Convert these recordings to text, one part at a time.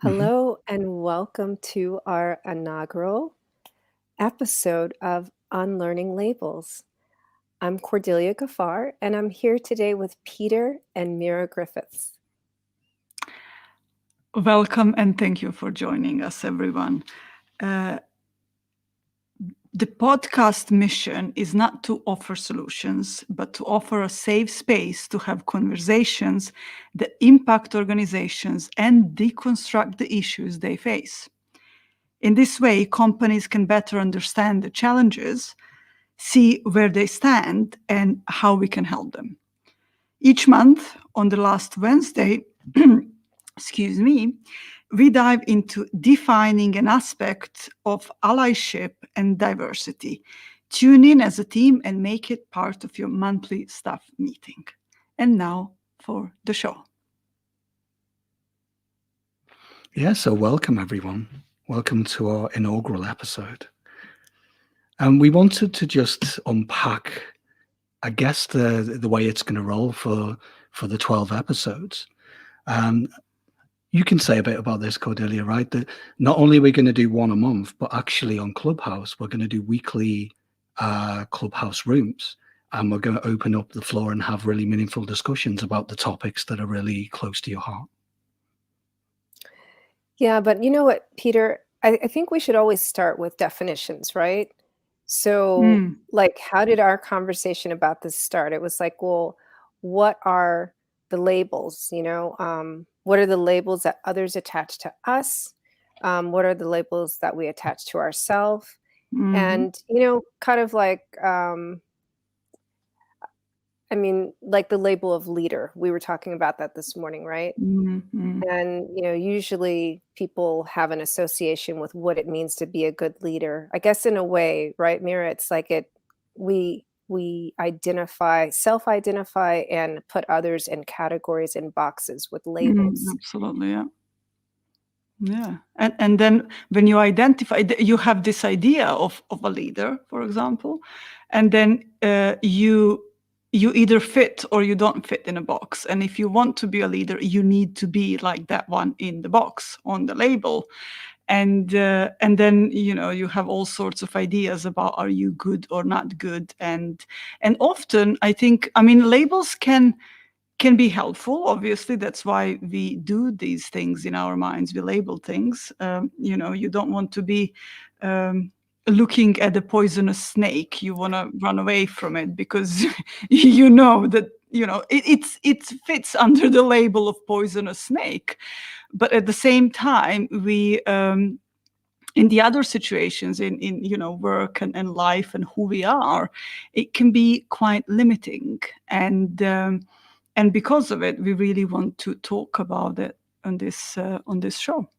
Mhm. Hello and welcome to our inaugural episode of Unlearning Labels. I'm Cordelia Gaffar, and I'm here today with Peter and Mira Griffiths. Welcome and thank you for joining us, everyone. The podcast mission is not to offer solutions, but to offer a safe space to have conversations that impact organizations and deconstruct the issues they face. In this way, companies can better understand the challenges, see where they stand, and how we can help them. Each month, on the last Wednesday, we dive into defining an aspect of allyship and diversity. Tune in as a team and make it part of your monthly staff meeting. And now for the show. Yeah, so welcome everyone. Welcome to our inaugural episode. And we wanted to just unpack, I guess, the way it's going to roll for the 12 episodes. You can say a bit about this, Cordelia, right? That not only are we going to do one a month, but actually on Clubhouse, we're going to do weekly Clubhouse rooms. And we're going to open up the floor and have really meaningful discussions about the topics that are really close to your heart. Yeah, but you know what, Peter? I think we should always start with definitions, right? So, how did our conversation about this start? It was like, well, what are the labels? What are the labels that others attach to us? What are the labels that we attach to ourselves? And, kind of like, like the label of leader. We were talking about that this morning, right? And, usually people have an association with what it means to be a good leader. I guess in a way, right, Mira, it's like we self-identify and put others in categories and boxes with labels. Absolutely, yeah. Yeah. And then when you identify, you have this idea of a leader, for example, and then you either fit or you don't fit in a box. And if you want to be a leader, you need to be like that one in the box on the label. And then you have all sorts of ideas about are you good or not good. And often I think, labels can be helpful. Obviously, that's why we do these things in our minds. We label things. You don't want to be looking at a poisonous snake. You want to run away from it because you know that it fits under the label of poisonous snake. But at the same time, we in the other situations, in work and life and who we are, it can be quite limiting. And because of it, we really want to talk about it on this show.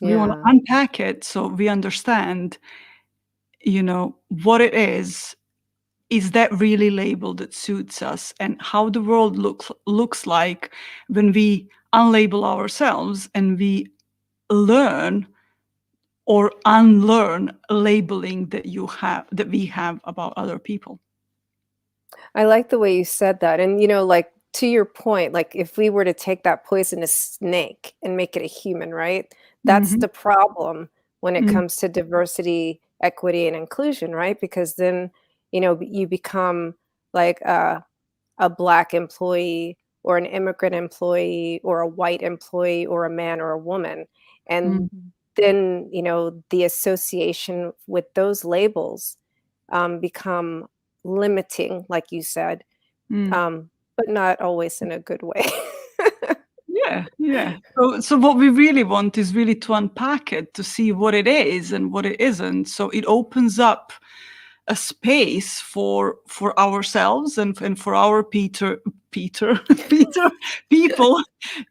Yeah. We want to unpack it so we understand, what it is. Is that really label that suits us, and how the world looks like when we unlabel ourselves and we learn or unlearn labeling that we have about other people. I like the way you said that. And, to your point, like if we were to take that poisonous snake and make it a human, right? That's the problem when it comes to diversity, equity, and inclusion, right? Because then, you become like a Black employee or an immigrant employee or a white employee or a man or a woman. And then, the association with those labels become limiting, like you said, but not always in a good way. Yeah. So what we really want is really to unpack it, to see what it is and what it isn't. So it opens up a space for ourselves and for our Peter people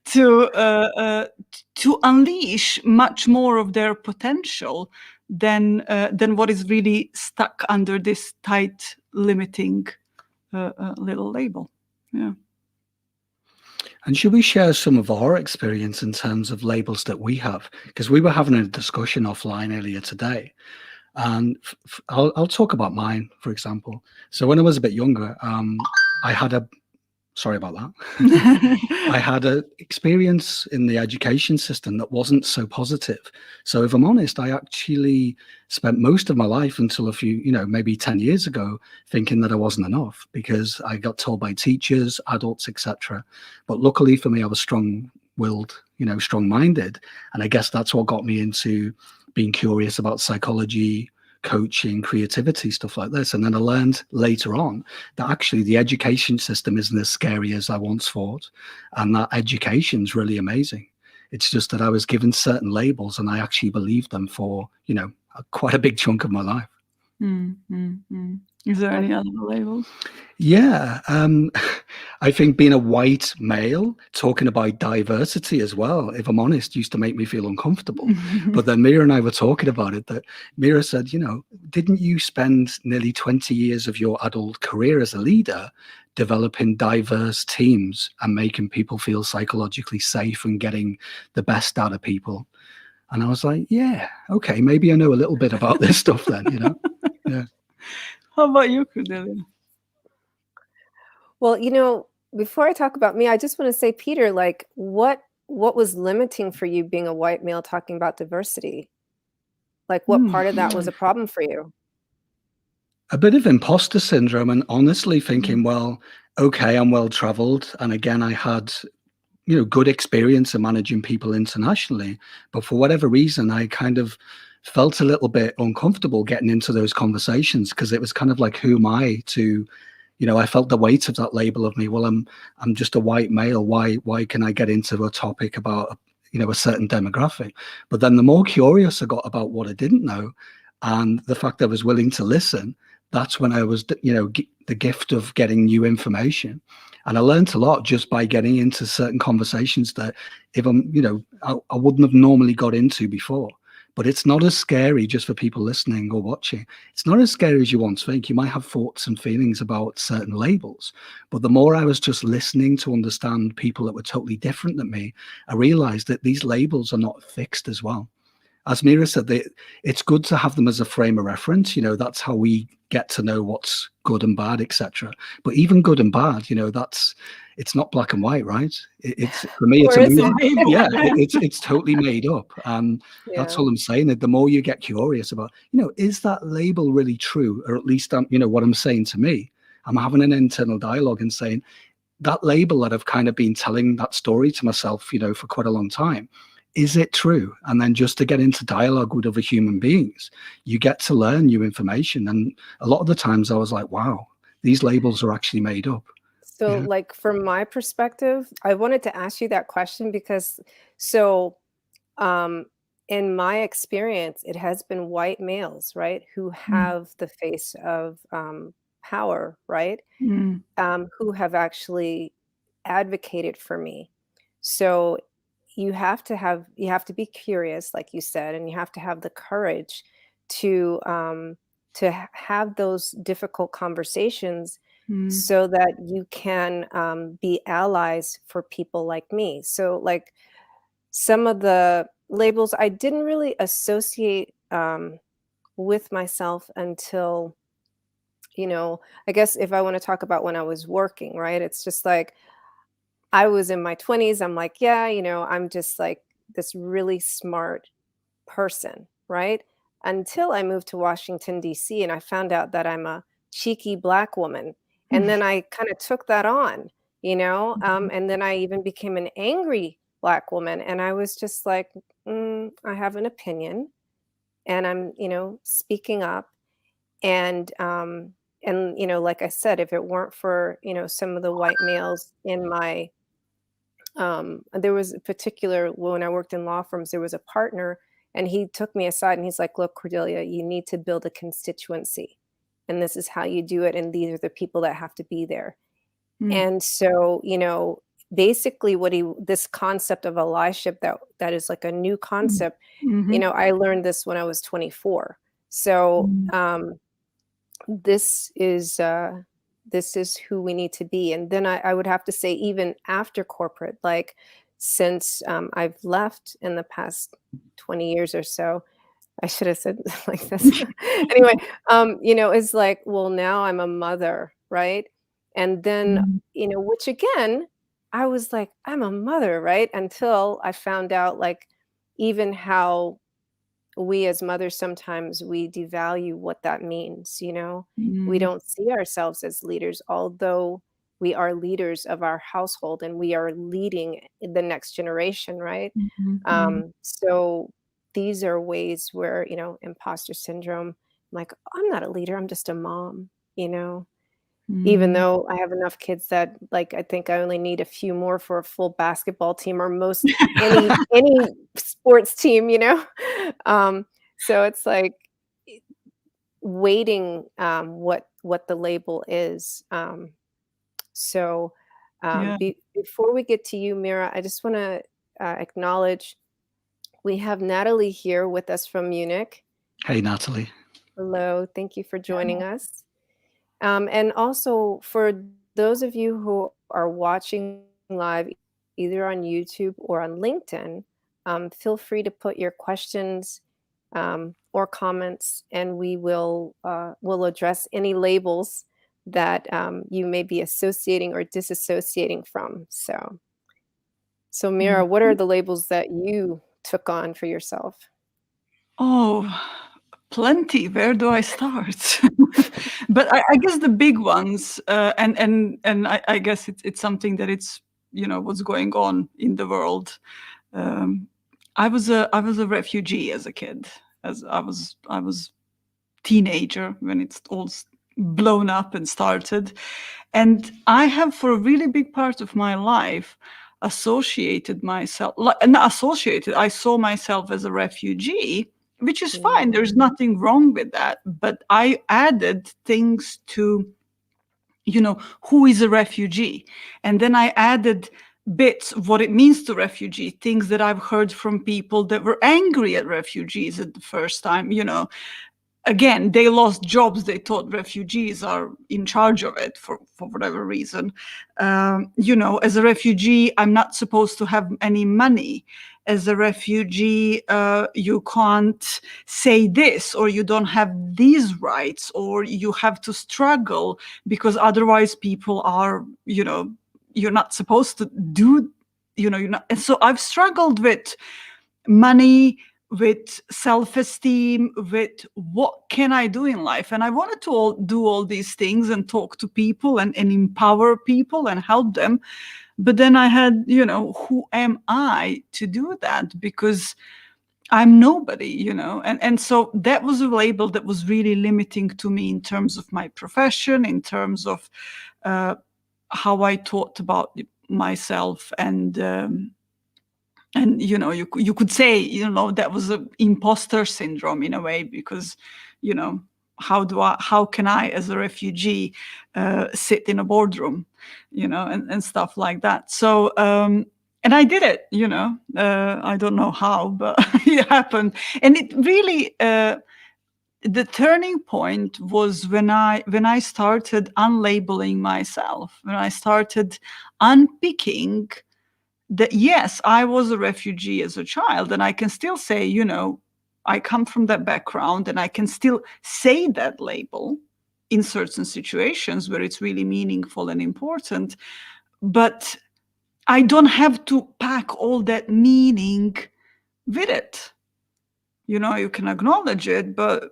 to unleash much more of their potential than what is really stuck under this tight, limiting little label. Yeah. And should we share some of our experience in terms of labels that we have? Because we were having a discussion offline earlier today. And I'll talk about mine, for example. So when I was a bit younger, I had sorry about that. I had an experience in the education system that wasn't so positive. So if I'm honest, I actually spent most of my life until a few, maybe 10 years ago, thinking that I wasn't enough because I got told by teachers, adults, etc. But luckily for me, I was strong-willed, strong-minded. And I guess that's what got me into being curious about psychology, coaching, creativity, stuff like this. And then I learned later on that actually the education system isn't as scary as I once thought. And that education's really amazing. It's just that I was given certain labels and I actually believed them for, quite a big chunk of my life. Is there any other labels? Yeah. I think being a white male, talking about diversity as well, if I'm honest, used to make me feel uncomfortable. But then Mira and I were talking about it, that Mira said, didn't you spend nearly 20 years of your adult career as a leader developing diverse teams and making people feel psychologically safe and getting the best out of people? And I was like, yeah, okay, maybe I know a little bit about this stuff then, Yeah. How about you, Cordelia? Well, before I talk about me, I just want to say, Peter, like, what was limiting for you being a white male talking about diversity? Like, what part of that was a problem for you? A bit of imposter syndrome, and honestly thinking, well, okay, I'm well traveled. And again, I had, good experience in managing people internationally. But for whatever reason, I kind of felt a little bit uncomfortable getting into those conversations because it was kind of like, who am I to, I felt the weight of that label of me. Well, I'm just a white male. Why can I get into a topic about, a certain demographic? But then the more curious I got about what I didn't know and the fact that I was willing to listen, that's when I was, the gift of getting new information. And I learned a lot just by getting into certain conversations that if I'm, I wouldn't have normally got into before. But it's not as scary, just for people listening or watching. It's not as scary as you once think. You might have thoughts and feelings about certain labels. But the more I was just listening to understand people that were totally different than me, I realized that these labels are not fixed as well. As Mira said, it's good to have them as a frame of reference. That's how we get to know what's good and bad, etc. But even good and bad, it's not black and white, right? It's for me, it's it's totally made up. That's all I'm saying. That the more you get curious about, is that label really true? Or at least, what I'm saying to me, I'm having an internal dialogue and saying that label that I've kind of been telling that story to myself, for quite a long time. Is it true? And then just to get into dialogue with other human beings, you get to learn new information. And a lot of the times I was like, wow, these labels are actually made up. So, like, from my perspective, I wanted to ask you that question because, in my experience, it has been white males, right, who have the face of power, right, who have actually advocated for me. So you have to be curious, like you said, and you have to have the courage to have those difficult conversations so that you can be allies for people like me. So, like, some of the labels I didn't really associate with myself until, I guess if I want to talk about when I was working, right? It's just like I was in my 20s. I'm like, yeah, I'm just like this really smart person, right? Until I moved to Washington, D.C., and I found out that I'm a cheeky Black woman. And then I kind of took that on, and then I even became an angry Black woman. And I was just like, I have an opinion and I'm, speaking up. And like I said, if it weren't for, some of the white males in my there was a particular, when I worked in law firms, there was a partner and he took me aside and he's like, look, Cordelia, you need to build a constituency and this is how you do it. And these are the people that have to be there. And so, basically this concept of allyship that is like a new concept, I learned this when I was 24. So this is who we need to be. And then I would have to say, even after corporate, like since I've left in the past 20 years or so, I should have said like this. Anyway, it's like, well, now I'm a mother, right? And then, Mm. which again, I was like, I'm a mother, right? Until I found out, like, even how we as mothers sometimes we devalue what that means. We Mm. don't see ourselves as leaders, although we are leaders of our household and we are leading the next generation, right? Mhm. Mhm. So these are ways where, imposter syndrome, I'm like, I'm not a leader, I'm just a mom. Even Mm. though I have enough kids that, like, I think I only need a few more for a full basketball team or most any sports team. Um, so it's like I waiting, what the label is. So, Yeah. before we get to you, Mira, I just wanna, acknowledge we have Natalie here with us from Munich. Hey, Natalie. Hello, thank you for joining us. And also for those of you who are watching live, either on YouTube or on LinkedIn, feel free to put your questions or comments, and will address any labels that you may be associating or disassociating from. So Mira, what are Mhm. the labels that you took on for yourself? Oh, plenty. Where do I start? But I guess the big ones, and I guess it's something that it's what's going on in the world. Um, I was a refugee as a kid, as I was teenager when it's all blown up and started. And I have, for a really big part of my life, associated myself, like, not associated, I saw myself as a refugee, which is fine. Mm, There's nothing wrong with that. But I added things to, who is a refugee? And then I added bits of what it means to refugee, things that I've heard from people that were angry at refugees at the first time. Again, they lost jobs. They thought refugees are in charge of it for whatever reason. As a refugee, I'm not supposed to have any money. As a refugee, you can't say this, or you don't have these rights, or you have to struggle because otherwise people are, you're not supposed to do, you're not. And so I've struggled with money, with self-esteem, with what can I do in life. And I wanted to do all these things and talk to people and empower people and help them. But then I had, who am I to do that? Because I'm nobody. And so that was a label that was really limiting to me in terms of my profession, in terms of how I thought about myself. And you could say that was a imposter syndrome in a way, because you know how can I as a refugee sit in a boardroom, and stuff like that. So and I did it. I don't know how, but it happened. And it really the turning point was when I started unlabeling myself, when I started unpicking that, yes, I was a refugee as a child, and I can still say, I come from that background, and I can still say that label in certain situations where it's really meaningful and important. But I don't have to pack all that meaning with it. You can acknowledge it, but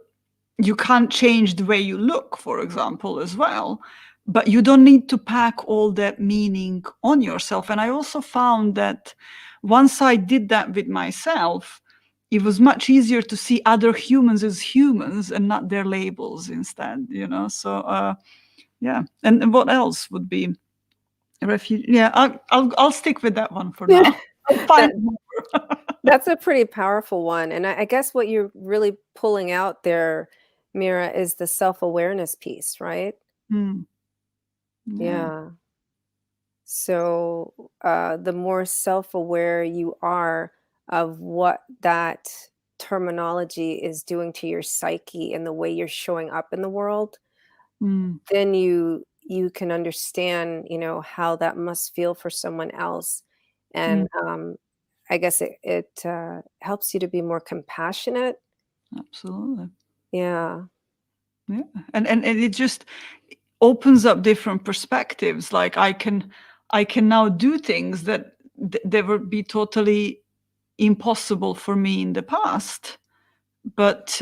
you can't change the way you look, for example, as well. But you don't need to pack all that meaning on yourself. And I also found that once I did that with myself, it was much easier to see other humans as humans and not their labels instead. So yeah. And what else would be refuge? Yeah, I'll stick with that one for now. I'll find that more. that's a pretty powerful one, and I guess what you're really pulling out there, Mira, is the self-awareness piece, right? Hmm. Yeah. Yeah. So, the more self-aware you are of what that terminology is doing to your psyche and the way you're showing up in the world, Hmm. then you can understand, how that must feel for someone else. Hmm. And, I guess it helps you to be more compassionate. Absolutely. Yeah. Yeah. And it just opens up different perspectives. Like I can now do things that they would be totally impossible for me in the past, but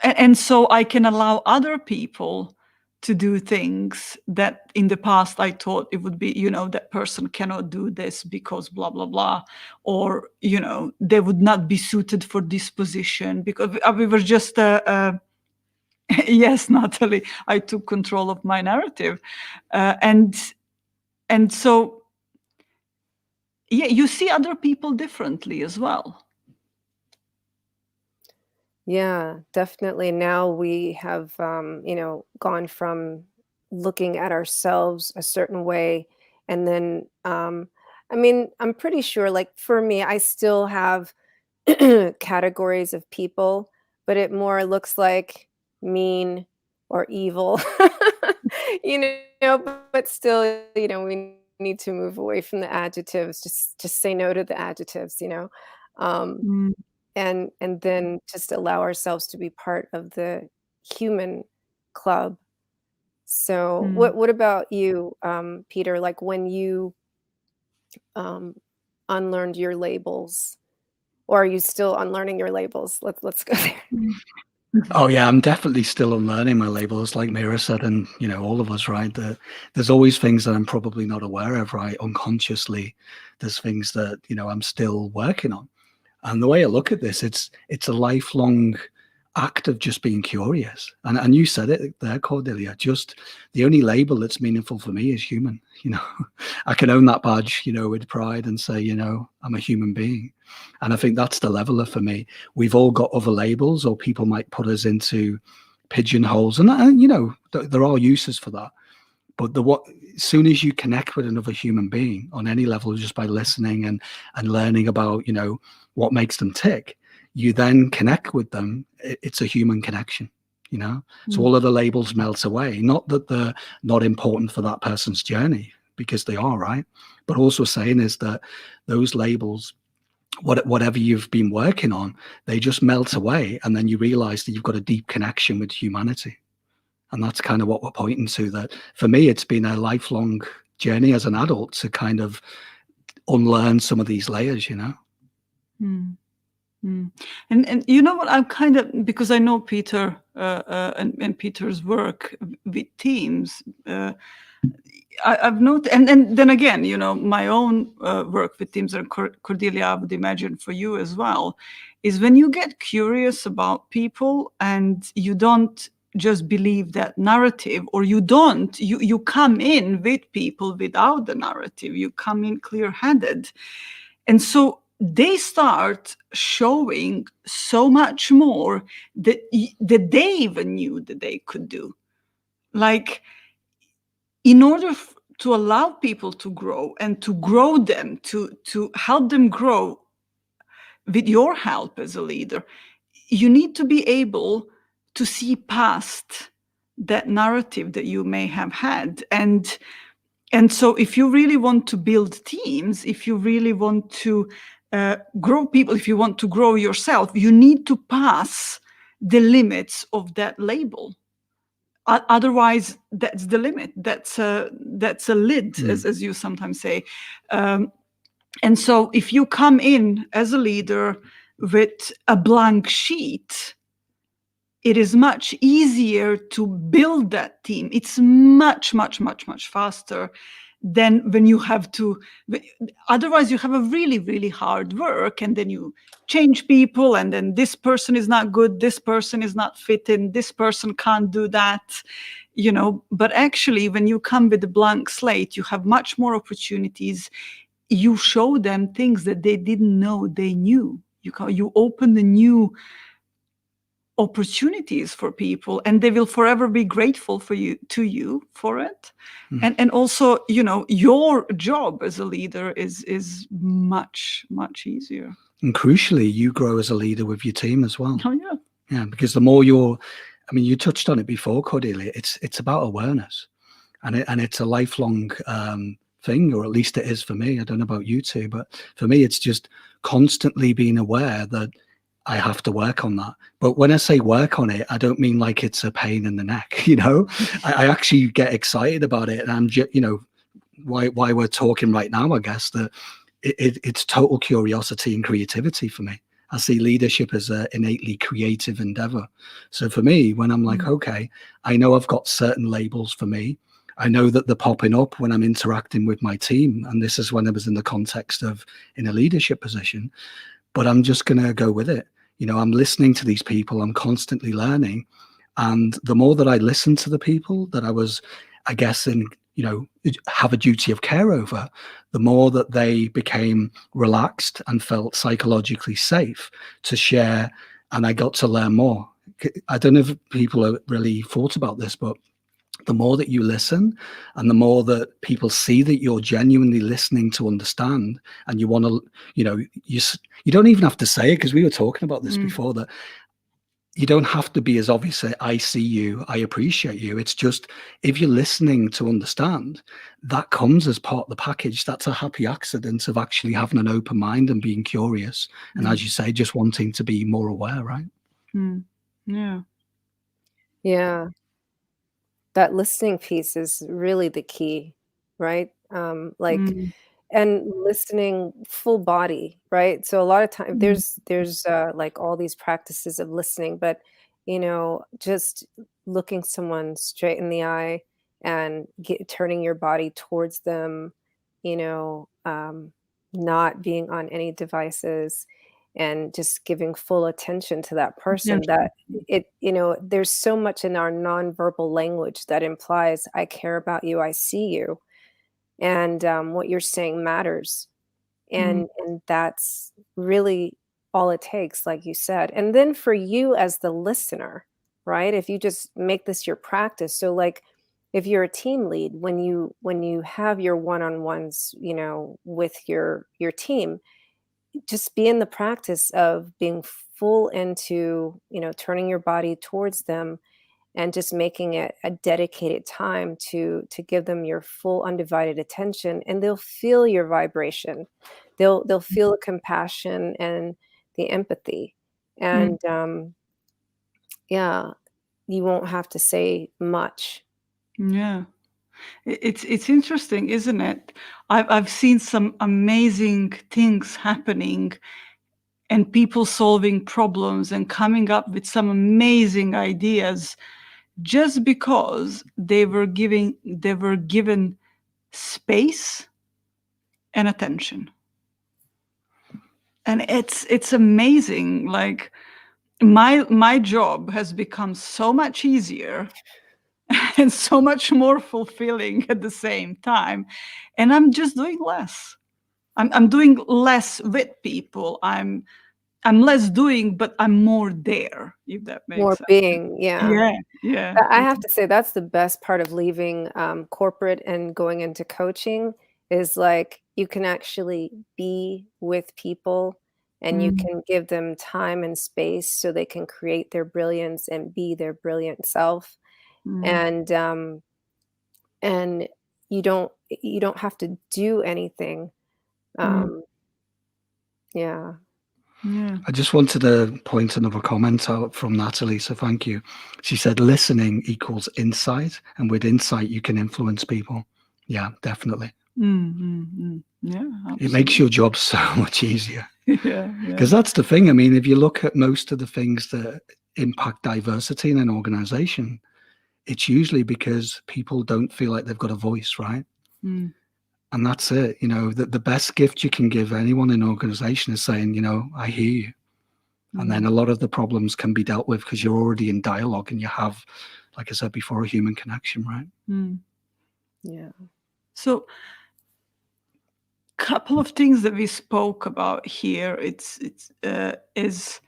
and so I can allow other people to do things that in the past I thought it would be, that person cannot do this because blah, blah, blah, or, they would not be suited for this position because we were just, yes, Natalie, I took control of my narrative. And so, yeah, you see other people differently as well. Yeah, definitely. Now we have, gone from looking at ourselves a certain way. And then, I'm pretty sure, like for me, I still have categories of people, but it more looks like mean or evil, you but still, we need to move away from the adjectives, just say no to the adjectives. Um, Mm, and then just allow ourselves to be part of the human club. So mm. what about you, Peter? Like when you um, unlearned your labels, or are you still unlearning your labels? Let's go there. Oh yeah, I'm definitely still unlearning my labels, like Mira said, and all of us, right? There's always things that I'm probably not aware of, right? Unconsciously, there's things that I'm still working on. And the way I look at this, it's a lifelong act of just being curious. And you said it there, Cordelia. Just the only label that's meaningful for me is human. I can own that badge, with pride and say, I'm a human being. And I think that's the leveler for me. We've all got other labels, or people might put us into pigeonholes, and there are uses for that. But as soon as you connect with another human being on any level, just by listening and learning about, what makes them tick, you then connect with them. It's a human connection, So all of the labels melt away. Not that they're not important for that person's journey, because they are, right? But also saying is that those labels, whatever you've been working on, they just melt away. And then you realize that you've got a deep connection with humanity. And that's kind of what we're pointing to. That for me, it's been a lifelong journey as an adult to kind of unlearn some of these layers, Mm. And you know what, I'm kind of, because I know Peter and Peter's work with teams, I've noted, and then again, my own work with teams, and Cordelia, I would imagine for you as well, is when you get curious about people and you don't just believe that narrative, or you come in with people without the narrative, you come in clear-headed. And so they start showing so much more that they even knew that they could do. Like, in order to allow people to grow and to grow them, to help them grow with your help as a leader, you need to be able to see past that narrative that you may have had. And so if you really want to build teams, if you really want to grow people, if you want to grow yourself, you need to pass the limits of that label. Otherwise, that's the limit. That's a lid, as you sometimes say. And so if you come in as a leader with a blank sheet, it is much easier to build that team. It's much, much, much, much faster than when you have to. Otherwise, you have a really, really hard work, and then you change people, and then this person is not good, this person is not fit in, this person can't do that, But actually, when you come with a blank slate, you have much more opportunities. You show them things that they didn't know they knew. You open the new opportunities for people, and they will forever be grateful for you for it. And also, your job as a leader is much, much easier. And crucially, you grow as a leader with your team as well. Oh yeah. Yeah, because the more you touched on it before, Cordelia, it's about awareness, and it's a lifelong thing, or at least it is for me. I don't know about you two, but for me, it's just constantly being aware that I have to work on that. But when I say work on it, I don't mean like it's a pain in the neck, you know. I actually get excited about it, and I'm just, you know, why we're talking right now, I guess, that it's total curiosity and creativity for me. I see leadership as an innately creative endeavor. So for me, when I'm like, okay, I know I've got certain labels for me. I know that they're popping up when I'm interacting with my team. And this is when I was in the context of in a leadership position, but I'm just going to go with it. You know, I'm listening to these people, I'm constantly learning. And the more that I listened to the people that I was, I guess, in, you know, have a duty of care over, the more that they became relaxed and felt psychologically safe to share. And I got to learn more. I don't know if people have really thought about this, but the more that you listen and the more that people see that you're genuinely listening to understand, and you want to, you know, you don't even have to say it, because we were talking about this before, that you don't have to be as obvious. I see you, I appreciate you. It's just, if you're listening to understand, that comes as part of the package. That's a happy accident of actually having an open mind and being curious. And as you say, just wanting to be more aware, right? Yeah. Yeah. That listening piece is really the key, right? Like, and listening full body, right? So a lot of time there's like all these practices of listening, but you know, just looking someone straight in the eye and turning your body towards them, you know, not being on any devices and just giving full attention to that Yeah. person. That it, you know, there's so much in our nonverbal language that implies I care about you, I see you, and what you're saying matters. And that's really all it takes, like you said. And then for you as the listener, right? If you just make this your practice, so like if you're a team lead, when you have your one-on-ones, you know, with your team, just be in the practice of being full into, you know, turning your body towards them and just making it a dedicated time to give them your full undivided attention, and they'll feel your vibration. They'll feel the compassion and the empathy. And yeah, you won't have to say much. Yeah. It's interesting, isn't it? I've seen some amazing things happening, and people solving problems and coming up with some amazing ideas just because they were given space and attention. And it's amazing. Like, my job has become so much easier and so much more fulfilling at the same time, and I'm just doing less. I'm doing less with people. I'm less doing, but I'm more there, if that makes More sense. being, yeah. Yeah, yeah, I have to say that's the best part of leaving corporate and going into coaching, is like you can actually be with people and you mm, can give them time and space so they can create their brilliance and be their brilliant self. mm, And and you don't have to do anything. mm, Um, yeah. yeah, I just wanted to point another comment out from Natalie, so thank you. She said listening equals insight, and with insight you can influence people. Yeah, definitely. yeah, It makes absolutely. your job so much easier. Yeah, yeah, Because that's the thing. I mean, if you look at most of the things that impact diversity in an organization, it's usually because people don't feel like they've got a voice, right? mm, And that's it. You know, the best gift you can give anyone in an organization is saying, you know, I hear you. And then a lot of the problems can be dealt with because you're already in dialogue and you have, like I said before, a human connection, right? Yeah. So, couple of things that we spoke about here. It's is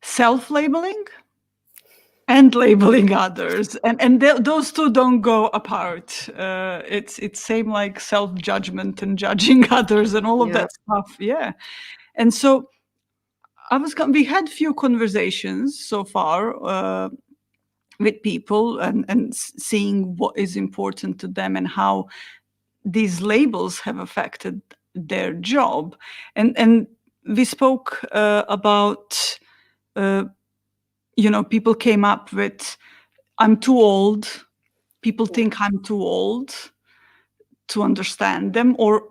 self-labeling and labeling others, and those two don't go apart. It's same like self-judgment and judging others and all of Yeah. that stuff. Yeah. And so we had few conversations so far with people, and seeing what is important to them and how these labels have affected their job. And we spoke about, people came up with, I'm too old. People think I'm too old to understand them, or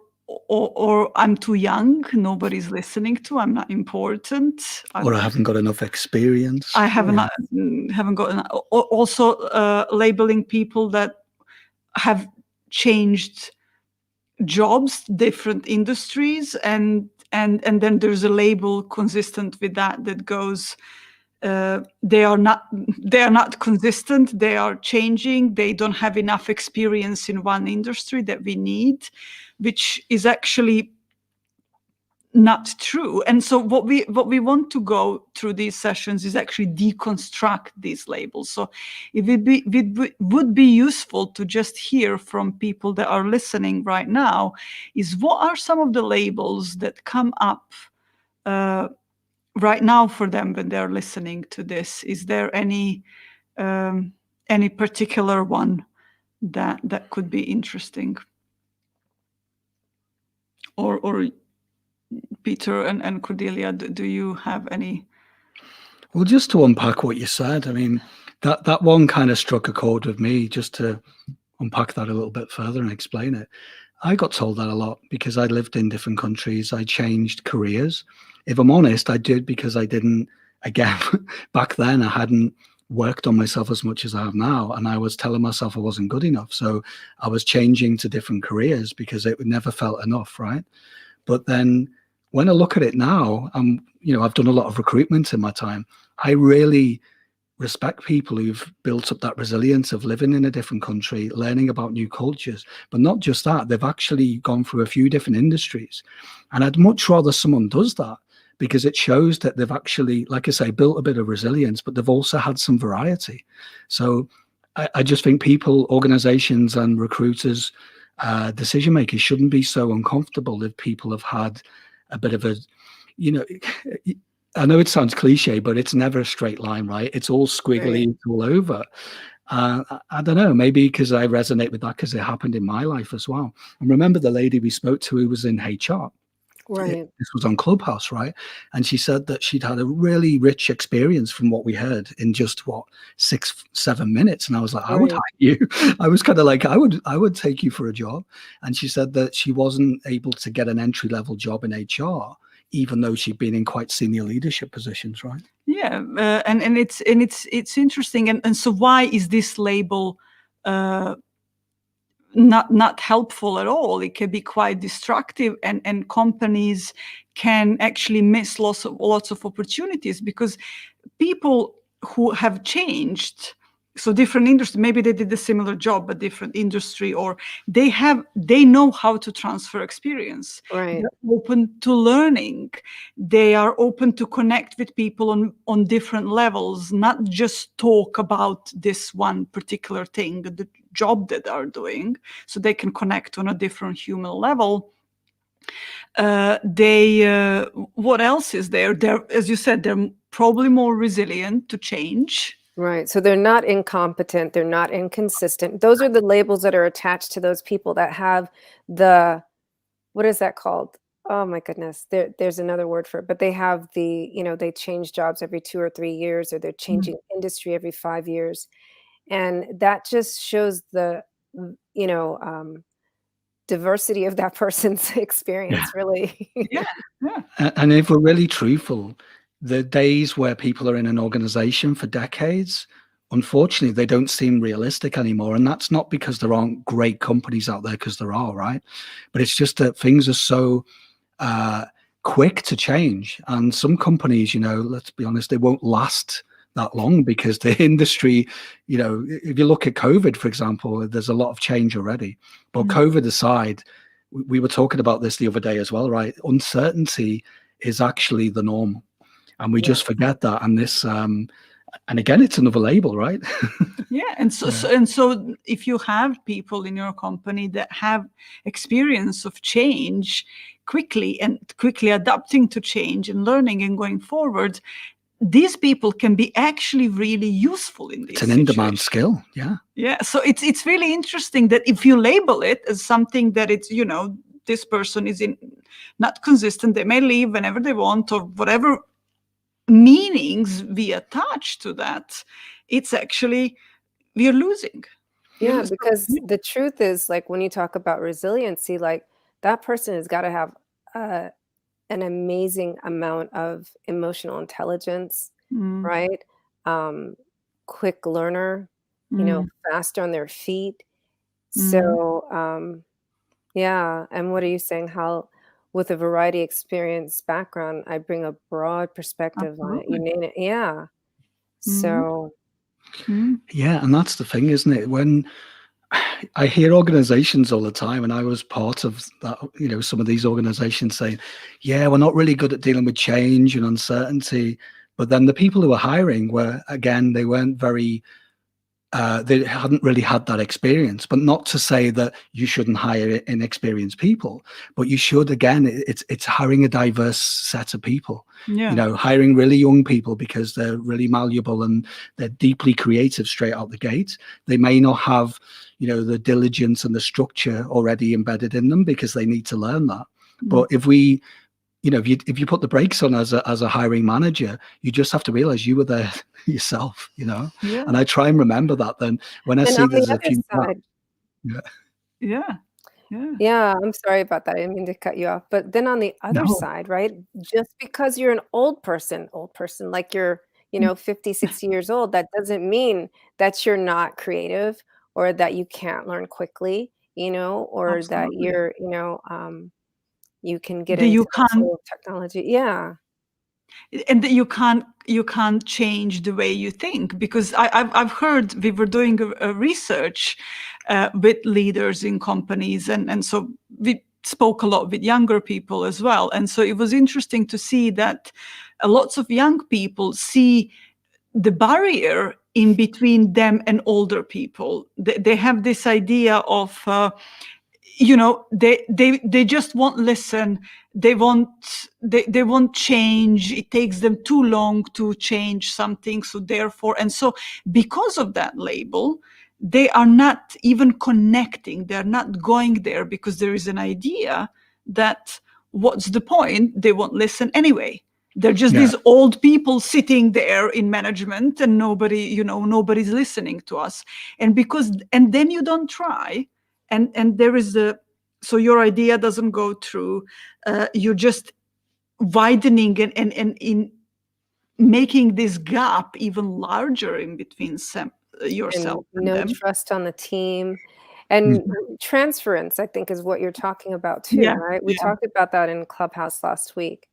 I'm too young. Nobody's listening to. I'm not important. Or I haven't got enough experience. I haven't got enough. Also, labeling people that have changed jobs, different industries, and then there's a label consistent with that goes, they are not consistent, they are changing, they don't have enough experience in one industry that we need, which is actually not true. And so what we want to go through these sessions is actually deconstruct these labels. So it would be useful to just hear from people that are listening right now, is what are some of the labels that come up right now for them when they're listening to this? Is there any particular one that could be interesting? Or Peter and Cordelia, do you have any? Well, just to unpack what you said, I mean, that one kind of struck a chord with me, just to unpack that a little bit further and explain it. I got told that a lot because I lived in different countries. I changed careers. If I'm honest, I did because I didn't, again, back then I hadn't worked on myself as much as I have now. And I was telling myself I wasn't good enough. So I was changing to different careers because it never felt enough, right? But then when I look at it now, I've done a lot of recruitment in my time. I really respect people who've built up that resilience of living in a different country, learning about new cultures, but not just that, they've actually gone through a few different industries. And I'd much rather someone does that, because it shows that they've actually, like I say, built a bit of resilience, but they've also had some variety. So I just think people, organizations and recruiters, decision makers shouldn't be so uncomfortable if people have had a bit of a, I know it sounds cliche, but it's never a straight line, right? It's all squiggly, it's all over. I don't know, maybe because I resonate with that because it happened in my life as well. And remember the lady we spoke to who was in HR. Right. This was on Clubhouse, right? And she said that she'd had a really rich experience from what we heard in just 6-7 minutes. And I was like, I would hire you. I was kind of like, I would take you for a job. And she said that she wasn't able to get an entry-level job in HR, even though she'd been in quite senior leadership positions, right? Yeah, and it's interesting. And so why is this label not helpful at all? It can be quite destructive, and companies can actually miss lots of opportunities, because people who have changed, so different industry, maybe they did a similar job but different industry, or they know how to transfer experience. Right. They're open to learning. They are open to connect with people on different levels, not just talk about this one particular thing, the job that they're doing, so they can connect on a different human level. What else is there? As you said, they're probably more resilient to change. Right. So they're not incompetent. They're not inconsistent. Those are the labels that are attached to those people that have what is that called? Oh my goodness. There's another word for it, but they have they change jobs every 2 or 3 years, or they're changing industry every 5 years. And that just shows the, diversity of that person's experience, really. Yeah. And if we're really truthful, the days where people are in an organization for decades, unfortunately, they don't seem realistic anymore. And that's not because there aren't great companies out there, because there are, right? But it's just that things are so quick to change. And some companies, let's be honest, they won't last that long, because the industry, if you look at COVID, for example, there's a lot of change already. But COVID aside, we were talking about this the other day as well, right? Uncertainty is actually the norm. And we just forget that. And this, and again, it's another label, right? Yeah. And so if you have people in your company that have experience of change quickly adapting to change and learning and going forward, these people can be actually really useful in this. It's an in-demand skill. Yeah. Yeah. So it's really interesting that if you label it as something that it's, this person is not consistent, they may leave whenever they want, or whatever meanings we attach to that, it's actually, we are losing. Yeah, because the truth is, like, when you talk about resiliency, like, that person has got to have an amazing amount of emotional intelligence, right? Um, quick learner, fast on their feet. So, yeah. And what are you saying? How, with a variety experience background, I bring a broad perspective on it. You Absolutely. name it. Yeah. So, Yeah, and that's the thing, isn't it? When I hear organizations all the time, and I was part of that, some of these organizations saying, yeah, we're not really good at dealing with change and uncertainty. But then the people who were hiring were, again, they weren't very, they hadn't really had that experience. But not to say that you shouldn't hire inexperienced people, but you should, again, it's hiring a diverse set of people. Hiring really young people because they're really malleable and they're deeply creative straight out the gate. They may not have, the diligence and the structure already embedded in them because they need to learn that. But if we, if you put the brakes on as a hiring manager, you just have to realize you were there yourself, Yeah. And I try and remember that then when I and see on there's the a other few. side, Yeah. I'm sorry about that. I didn't mean to cut you off. But then on the other No. side, right? Just because you're an old person, like you're, 50, 60 years old, that doesn't mean that you're not creative or that you can't learn quickly, or that Absolutely. you're, you can get That into you the can't, flow of technology. Yeah. and that you can't change the way you think, because I've heard, we were doing a research with leaders in companies, and so we spoke a lot with younger people as well, and so it was interesting to see that lots of young people see the barrier in between them and older people. They have this idea of they just won't listen, they won't change, it takes them too long to change something, so therefore, and so because of that label, they are not even connecting, they're not going there, because there is an idea that what's the point, they won't listen anyway. They're just these old people sitting there in management, and nobody's listening to us. And then you don't try, and there is so your idea doesn't go through. You're just widening and in making this gap even larger in between yourself And and no them. trust on the team. And transference, I think, is what you're talking about too, Yeah, right? We yeah. talked about that in Clubhouse last week.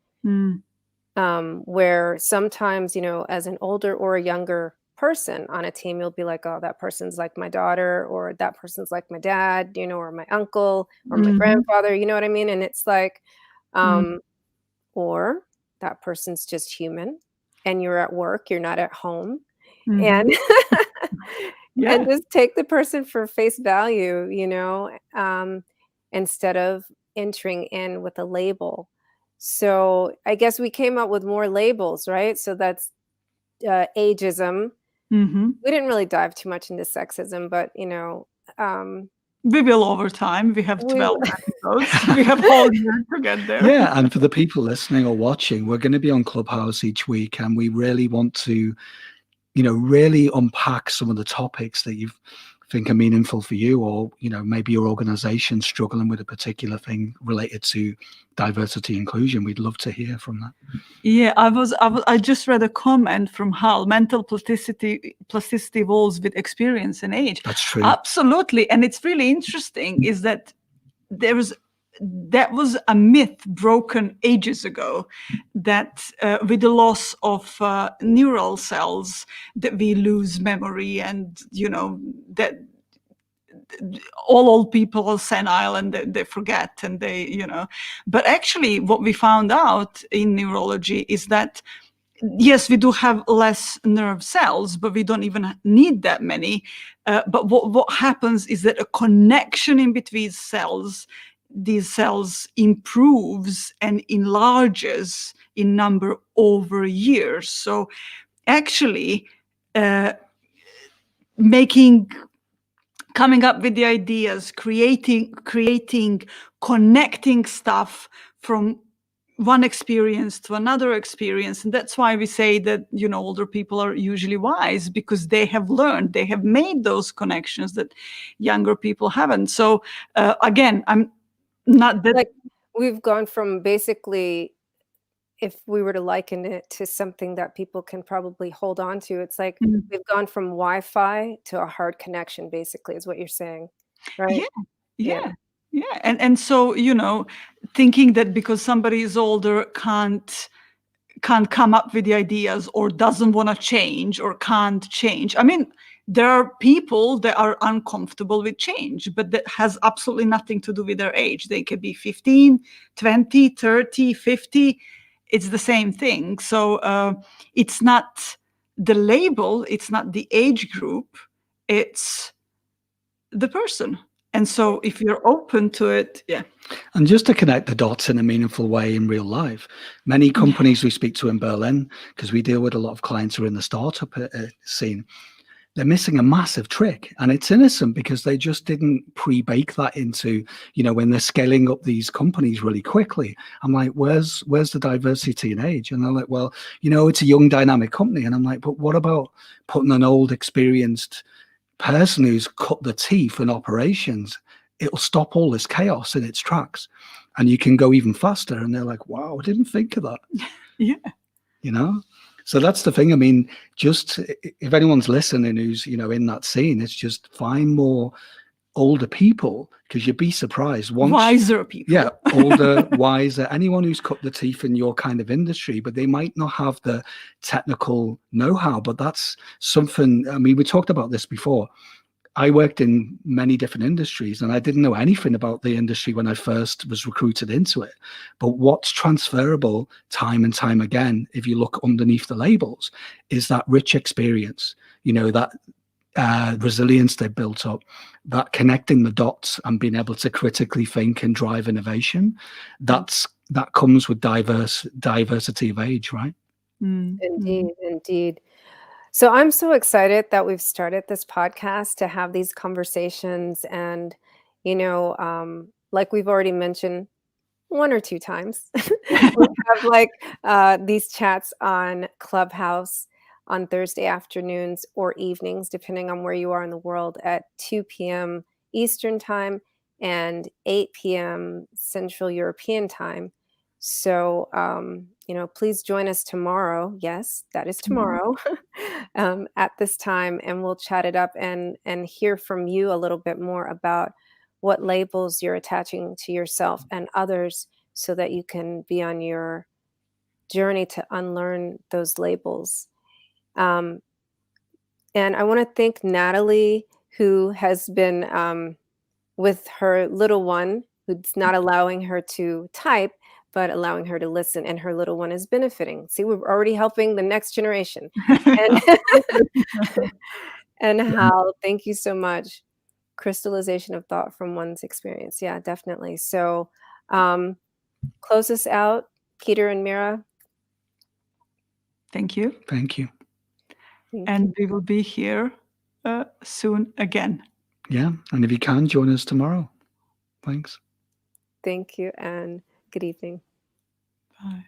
Where sometimes, as an older or a younger person on a team, you'll be like, oh, that person's like my daughter, or that person's like my dad, or my uncle, or my grandfather, you know what I mean? And it's like, or that person's just human, and you're at work, you're not at home. And and just take the person for face value, instead of entering in with a label. So I guess we came up with more labels, right? So that's ageism. We didn't really dive too much into sexism, but We will over time. We have we 12 episodes. We have whole year to get there. Yeah, and for the people listening or watching, we're going to be on Clubhouse each week, and we really want to, really unpack some of the topics that you think are meaningful for you, or, maybe your organization struggling with a particular thing related to diversity inclusion. We'd love to hear from that. Yeah, I just read a comment from Hal. Mental plasticity evolves with experience and age. That's true. Absolutely, and it's really interesting is that that was a myth broken ages ago, that with the loss of neural cells, that we lose memory, and that all old people are senile and they forget, and but actually what we found out in neurology is that yes, we do have less nerve cells, but we don't even need that many. But what happens is that a connection in between these cells improves and enlarges in number over years. So actually making coming up with the ideas, creating, connecting stuff from one experience to another experience. And that's why we say that, older people are usually wise, because they have learned, they have made those connections that younger people haven't. So again, I'm not that. Like, we've gone from basically, if we were to liken it to something that people can probably hold on to, it's like Mm. we've gone from Wi-Fi to a hard connection, basically, is what you're saying, right? Yeah. And so, thinking that because somebody is older can't come up with the ideas, or doesn't want to change, or can't change. I mean, there are people that are uncomfortable with change, but that has absolutely nothing to do with their age. They could be 15, 20, 30, 50. It's the same thing. So it's not the label, it's not the age group, it's the person. And so if you're open to it, And just to connect the dots in a meaningful way in real life, many companies we speak to in Berlin, because we deal with a lot of clients who are in the startup scene, they're missing a massive trick. And it's innocent because they just didn't pre-bake that into, when they're scaling up these companies really quickly. I'm like, where's the diversity in age? And they're like, well, it's a young dynamic company. And I'm like, but what about putting an old experienced person who's cut the teeth in operations? It'll stop all this chaos in its tracks, and you can go even faster. And they're like, wow, I didn't think of that. Yeah. So that's the thing. I mean, just if anyone's listening who's, in that scene, it's just find more older people, because you'd be surprised. Wiser people. Yeah, older, wiser, anyone who's cut the teeth in your kind of industry, but they might not have the technical know-how. But that's something, I mean, we talked about this before. I worked in many different industries, and I didn't know anything about the industry when I first was recruited into it. But what's transferable time and time again, if you look underneath the labels, is that rich experience, that resilience they built up, that connecting the dots and being able to critically think and drive innovation. That comes with diversity of age, right? Indeed. So I'm so excited that we've started this podcast to have these conversations. And, like we've already mentioned one or two times, we have these chats on Clubhouse on Thursday afternoons or evenings, depending on where you are in the world, at 2 p.m. Eastern time and 8 p.m. Central European time. So, please join us tomorrow. Yes, that is tomorrow at this time, and we'll chat it up and hear from you a little bit more about what labels you're attaching to yourself and others, so that you can be on your journey to unlearn those labels. And I want to thank Natalie, who has been with her little one, who's not allowing her to type, but allowing her to listen, and her little one is benefiting. See, we're already helping the next generation. And Hal, thank you so much. Crystallization of thought from one's experience. Yeah, definitely. So close us out, Peter and Mira. Thank you. Thank you. And we will be here soon again. Yeah. And if you can, join us tomorrow. Thanks. Thank you, and good evening. Bye.